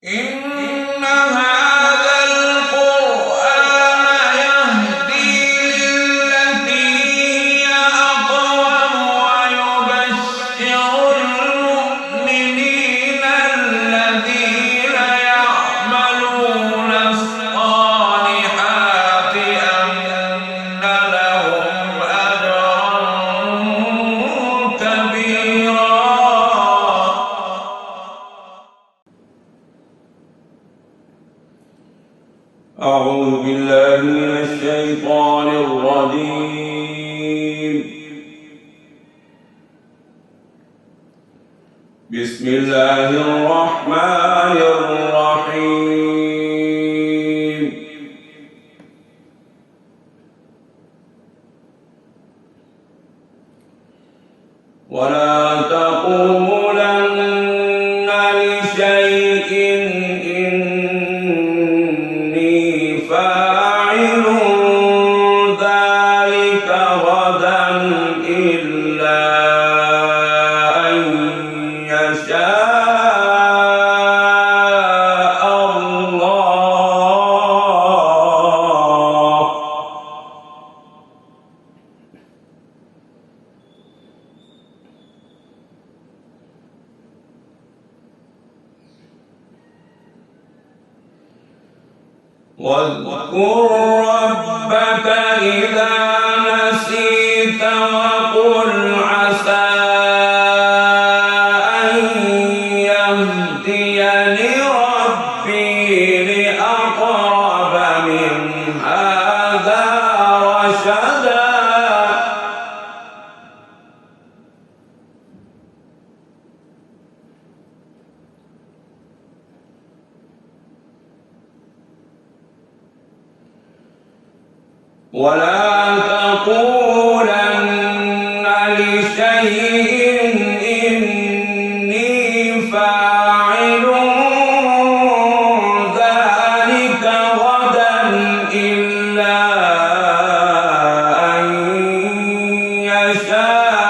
إن هذا القرآن يهدي للتي هي أقوم ويبشر المؤمنين الذين يعملون الصالحات أن لهم أجرا كبيرا. أعوذ بالله من الشيطان الرجيم. بسم الله الرحمن الرحيم. ولا تقولن لشيء فاعل ذلك غدا إلا أن يشاء الله. واذكر ربك إذا نسيت وقل عسى أن يهديني ربي لأقرب من هذا رشدا. ولا تقولن لشيء إني فاعل ذلك غدا إلا أن يشاء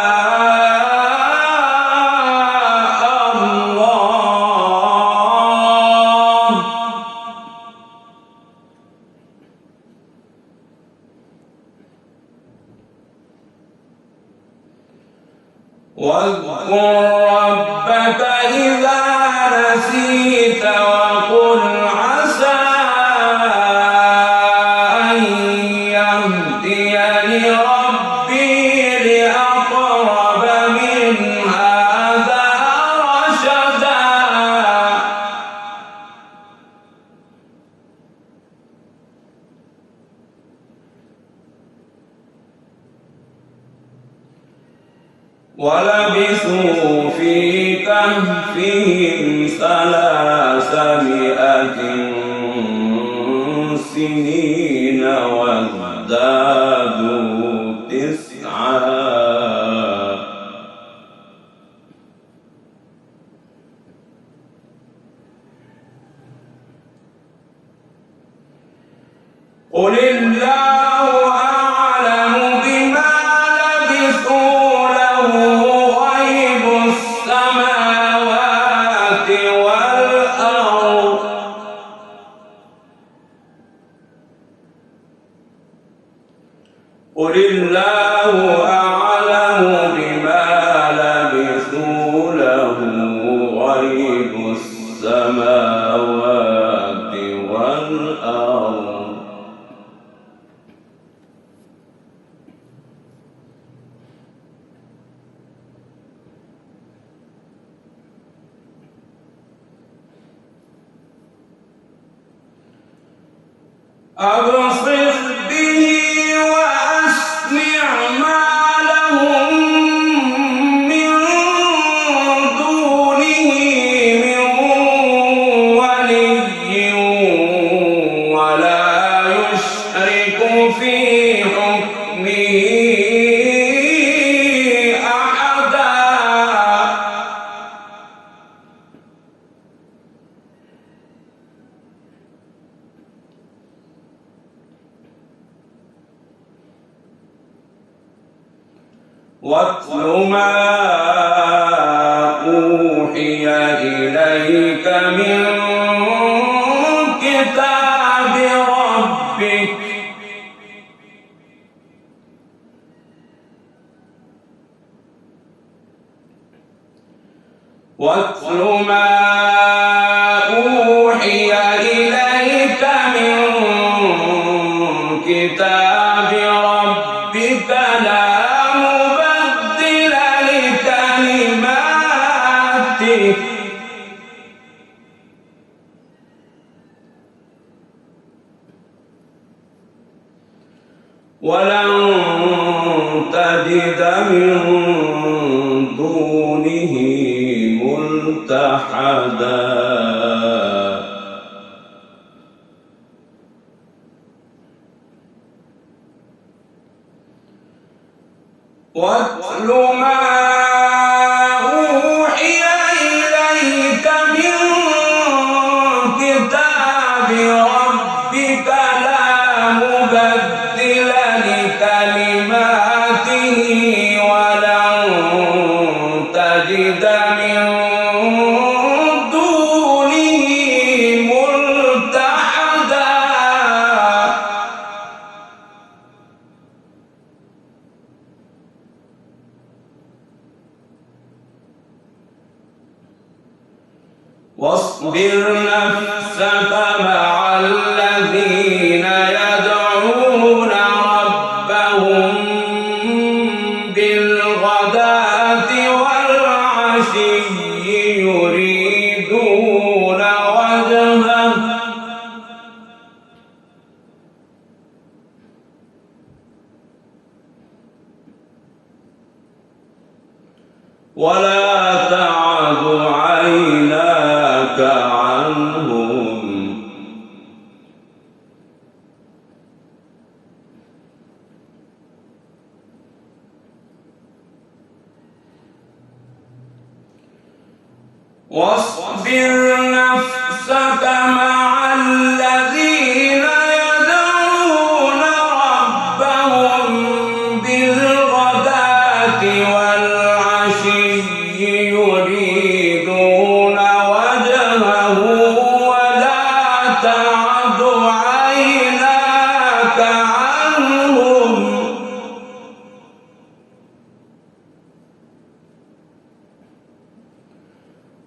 الله. واذكر ربك إذا نسيت وقل عسى أن يهديني ربي لأقرب من هذا رشدا. ولبثوا في كهفهم 300 سنين وازدادوا 9. قل الله أعلم بما لبثوا له غيب السماوات والأرض. قل الله أعلم بما لبثوا له غيب السماوات والأرض. أبصر به وأسمع ما لهم من دونه من ولي ولا يشرك في حكمه أحدا. واتل ما أوحي إليك من واتل ما أوحي إليك من كتاب ربك لا مبدل لكلماته ولن تجد من دونه ملتحدا واتل ما أوحي إليك من كتاب ربك لا مبدل لكلماته ولن تجد من دونه ملتحدا واصبر نفسك مع الذين يدعون ربهم بالغداة والعشي يريدون وجهه ولا تعد عيناك عنهم واصبر نفسك مع الذين يدعون ربهم بالغداة والعشي يريدون وجهه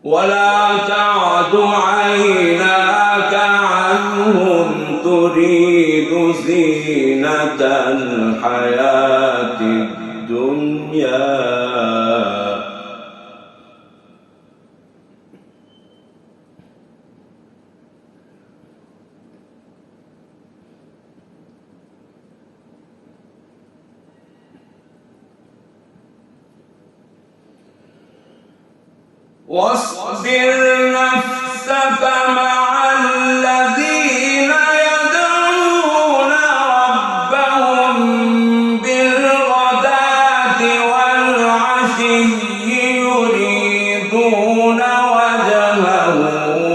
ولا تعد عيناك عنهم تريد زينة الحياة الدنيا واصبر نفسك مع الذين يدعون ربهم بالغداة والعشي يريدون وجهه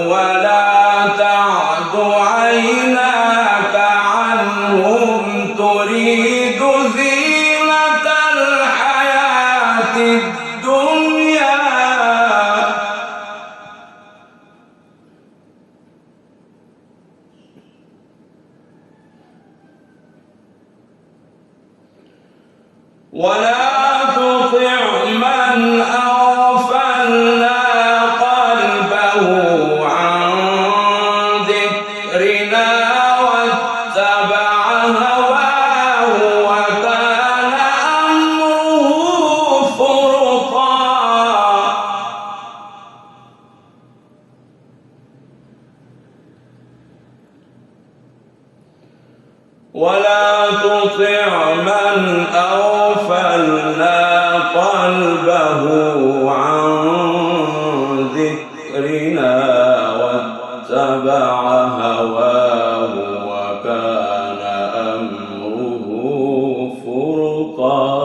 ولا تعد عيناك عنهم تريد زينة الحياة الدنيا ولا تطع من أغفلنا قلبه عن ذكرنا واتبع هواه وكان أمره فرطا ولا تطع من أغفلنا قلبه عن ذكرنا واتبع هواه وكان أمره فرطا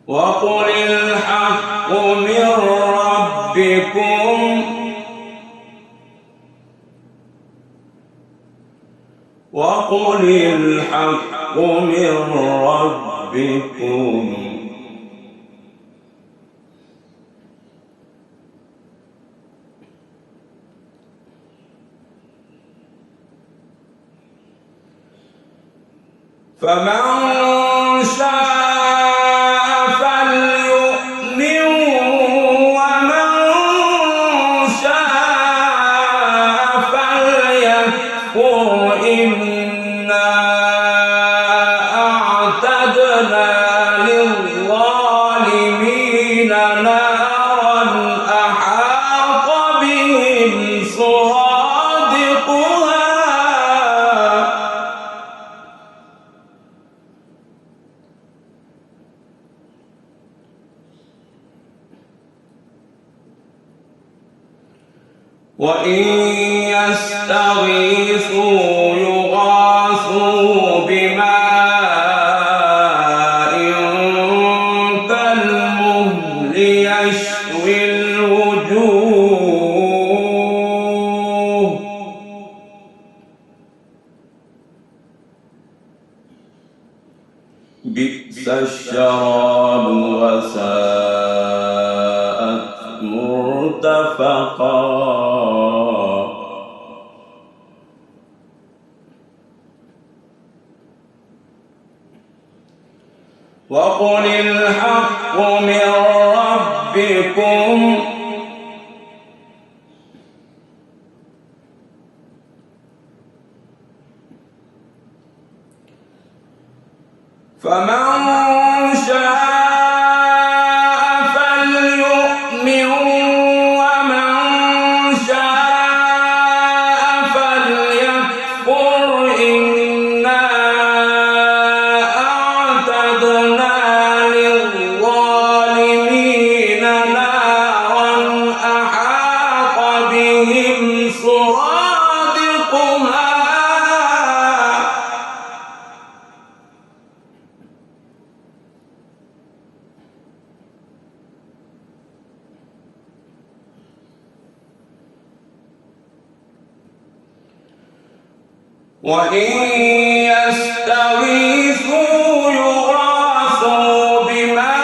وقل الحق من ربكم وقل الحق من ربكم فمن شاء فليؤمن ومن شاء فليكفر إنا أعتدنا للظالمين نارا أحاط بهم سرادقها وإن يستغيثوا يغاثوا بماء كالمهل يشوي الوجوه بئس الشراب وساءت مرتفقا وقل الحق من ربكم فمن شاء فليؤمن ومن شاء فليكفر إنا أعتدنا للظالمين نارا أحاط بهم سرادقها وإن يستغيثوا يغاثوا بماء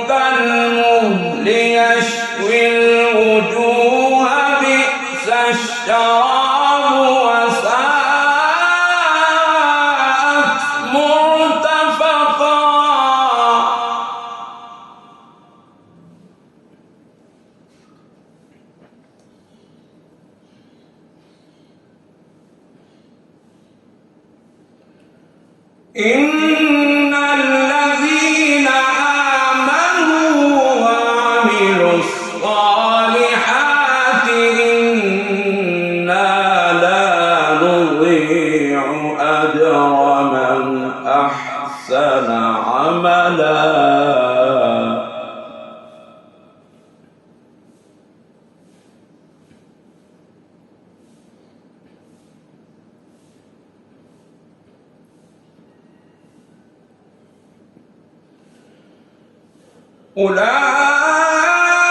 كالمهل يشوي الوجوه بئس الشراب وساءت مرتفقا إن الذين آمنوا وعملوا الصالحات إنا لا نضيع أجر من أحسن عملا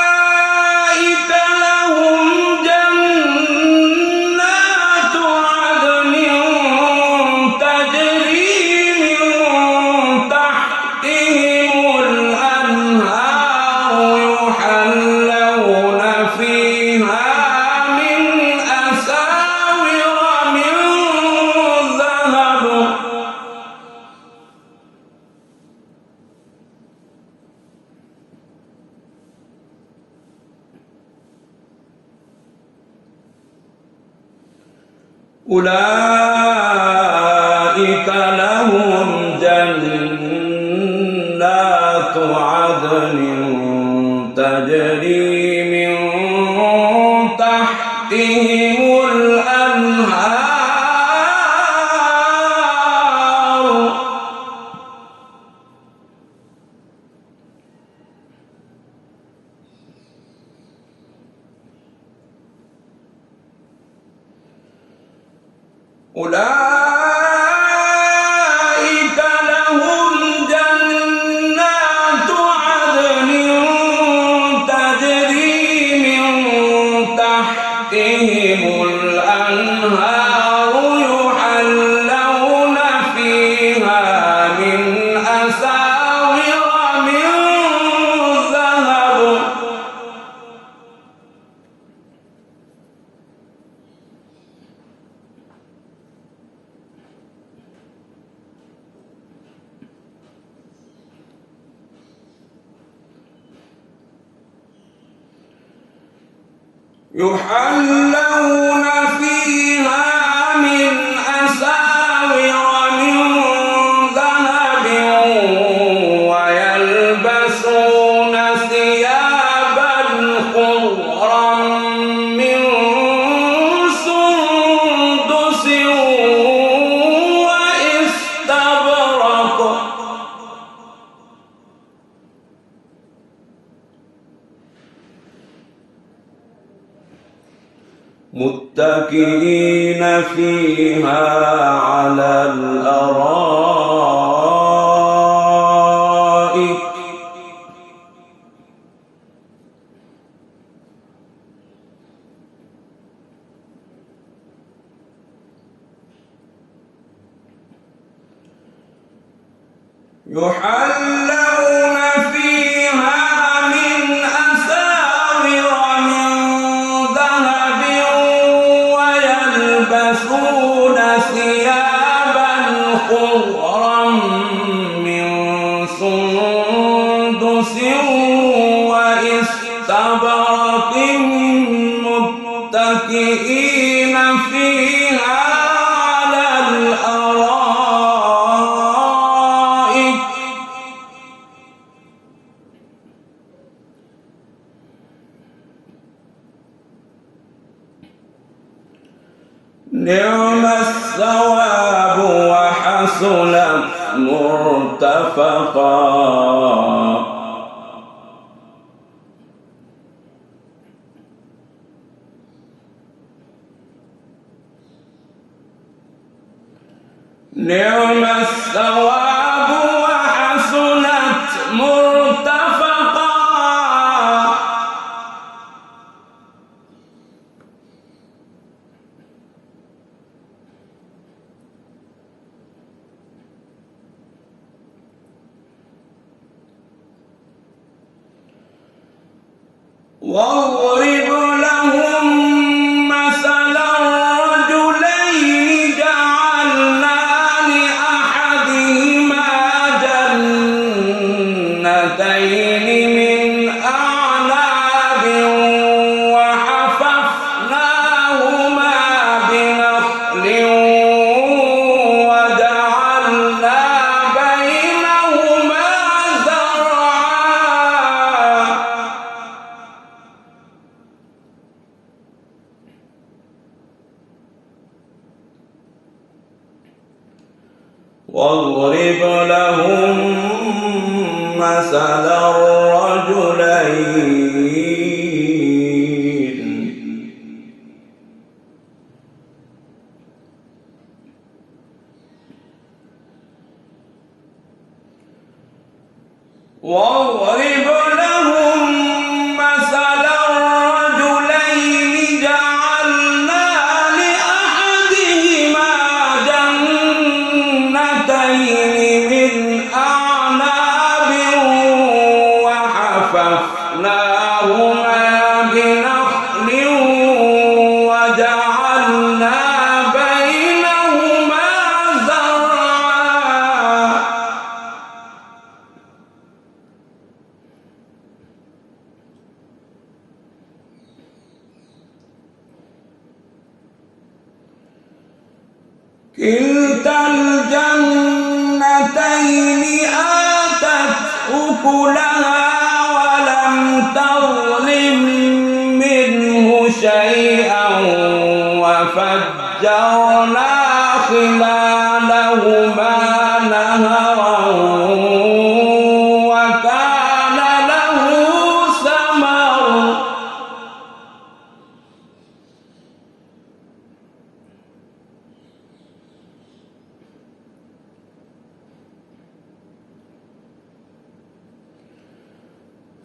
أولئك لهم جنات عدن تجري من تحتهم الأنهار يحلون فيها من أساور من ذهب أولئك لهم جنات عدن تجري من تحتهم الأنهار أولئك لهم جنات عدن تجري من تحتهم الأنهار يحلون فيها من أساور من ذهب يحلون فيها من أساور من ذهب ويلبسون ثيابا خضرا من سندس واستبرق متكئين فيها على الأرائك يحلون فيها من أساور من ذهب ويلبسون ثيابا خضرا من سندس واستبرق متكئين فيها على الأرائك نعم الثواب وحسنت مرتفقا نعم الثواب وحسنت مرتفقا واضرب لهم مثلا رجلين جعلنا لأحدهما جنتين من أعناب وحففناهما بنخل وجعلنا بينهما زرعا واضرب لهم مثل الرجلين واضرب لهم مثل الرجلين جعلنا لأحدهما جنتين من أعناب وحففناهما بنخل وجعلنا بينهما زرعا كلتا الجنتين آتت أكلها ولم تظلم منه شيئا وفجرنا خلالهما نهرا وكان له ثمر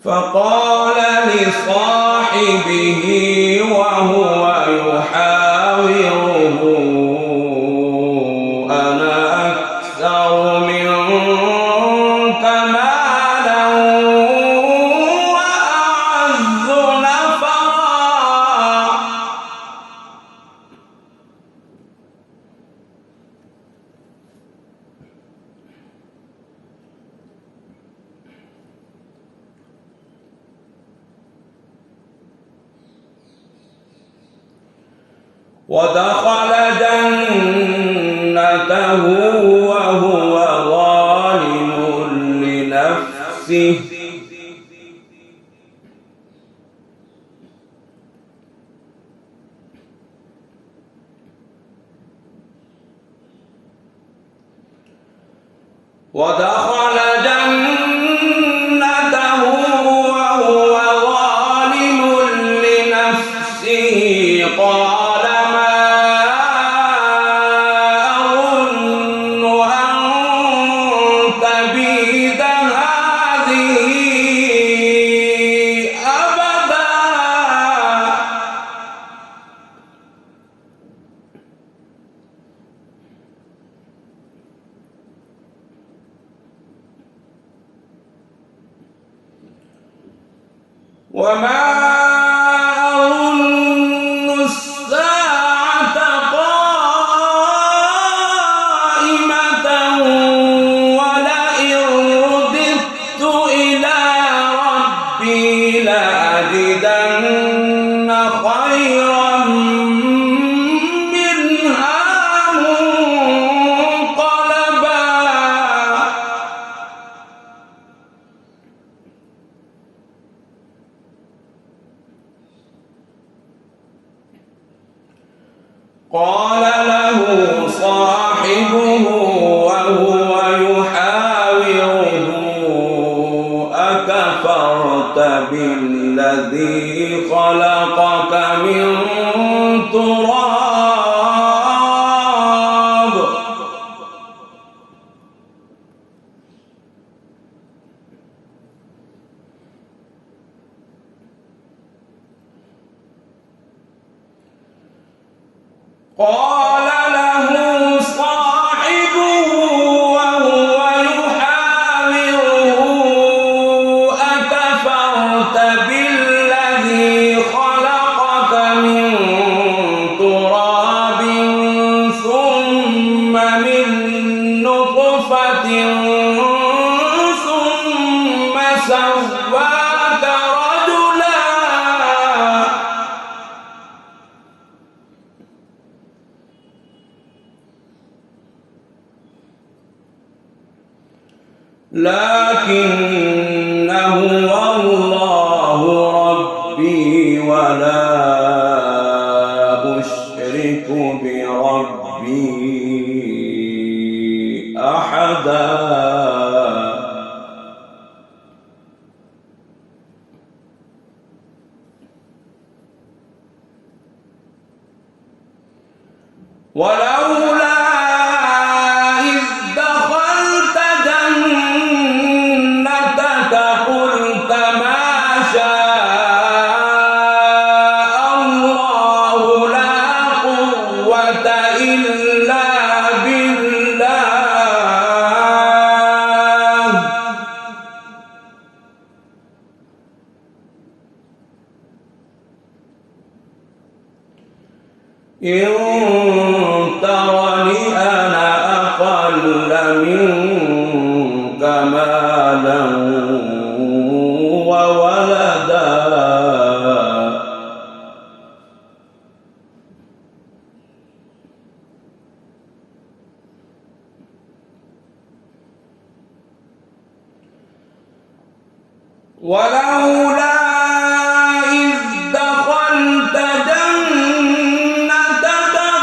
فقال لصاحبه وهو يحاوره أنا أكثر منك مالا وأعز نفرا ودخل جنته وهو ظالم لنفسه ودخل جنته وهو ظالم لنفسه قال ما أظن أن تبيد هذه أبدا وما أظن الساعة قائمة ولئن رددت إلى ربي لأجدن خيرا منها منقلبا قال له صاحبه وهو يحاوره أكفرت بالذي خلقك من تراب قال له صاحبه وهو يحاوره أكفرت بالذي خلقك من تراب ثم من نطفة ثم سواك رجلا لكن هو الله ربي ولا أشرك بربي أحدا ولولا إذ دخلت جنتك قلت ما شاء الله لا قوة إلا بالله إن ترني أنا أقل منك مالا وولدا ولولا إذ دخلت جنتك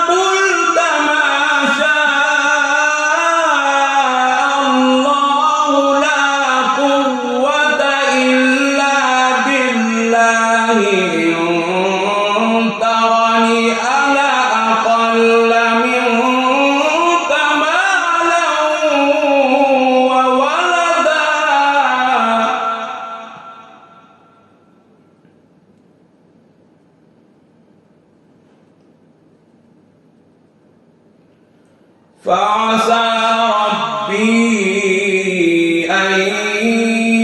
قلت ما شاء الله لا قوة إلا بالله إن ترني أنا أقل منك مالا وولدا فعسى ربي أن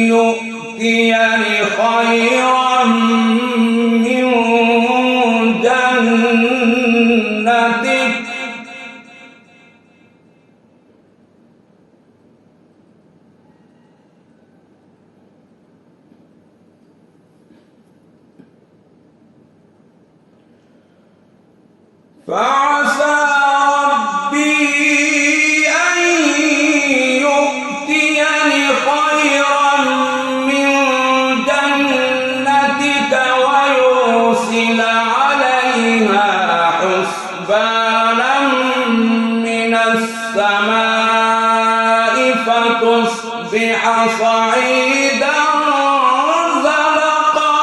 يؤتيني خيرا من جنتك فعسى ربي أن يؤتيني خيرا من جنتك ويرسل عليها حسبانا من السماء فتصبح صعيدا زلقا.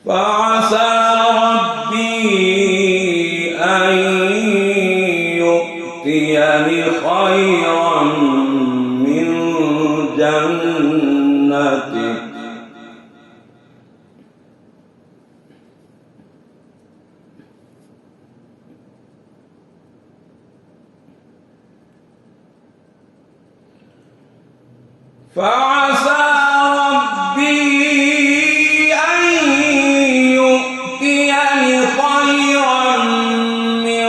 فعسى ربي أن يؤتيني خيرا من جنتك فعسى ربي أن يؤتيني خيرا من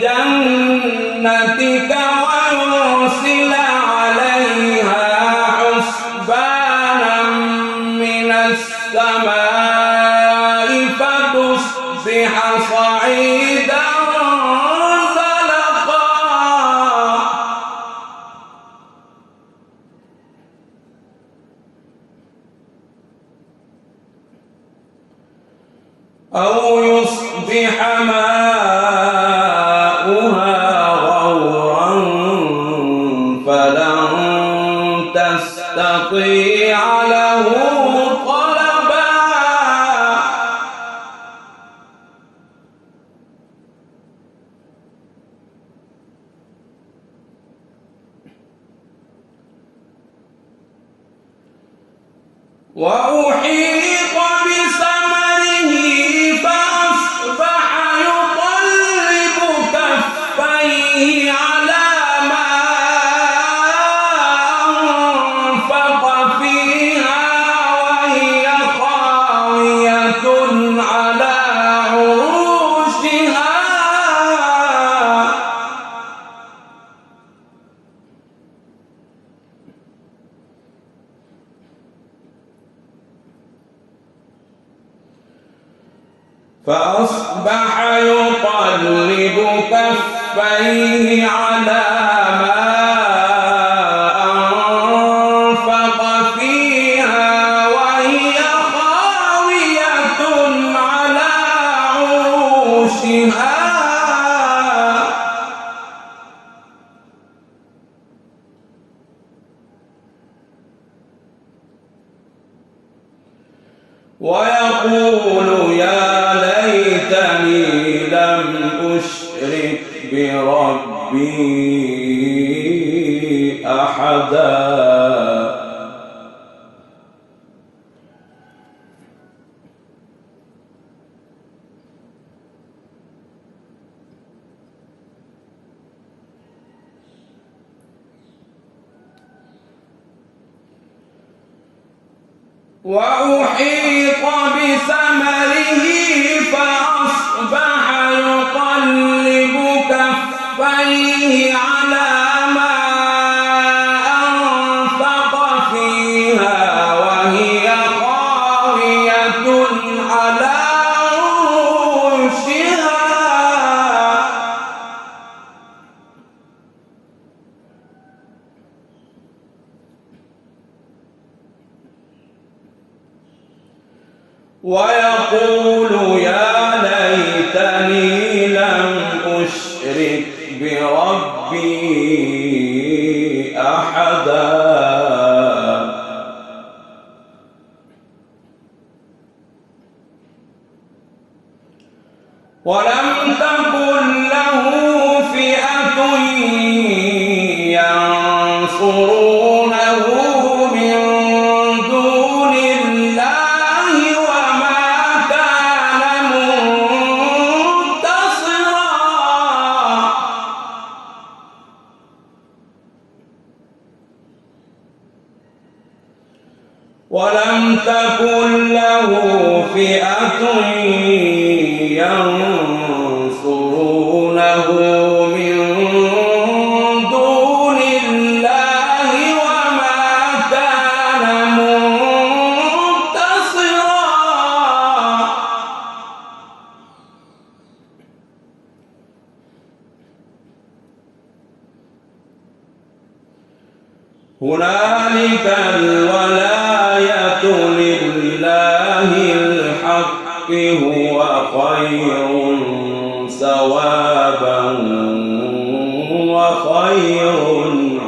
جنتك ويرسل عليها حسبانا من السماء فتصبح صعيدا زلقا. أو يصبح ماؤها غورا فلن تستطيع له طلبا. وأحيط بثمره فأصبح يقلب كفيه على ما أنفق فيها وهي خاوية على عروشها. فأصبح يقلب كفيه على ما أنفق فيها وهي خاوية على عروشها. ويقول يا ليتني لم أشرك بربي أحدا. وأحيط بثمره فأصبح يقلب كفيه على ما أنفق فيها وهي خاوية على عروشها. ويقول يا ليتني لم أشرك بربي أحدا. ولم تكن له فئة ينصرونه من دون الله وما كان منتصرا. ولم تكن له فئة ينصرونه من هنالك الولاية لله الحق هو خير ثوابا وخير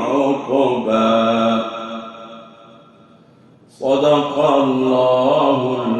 عقبا. صدق الله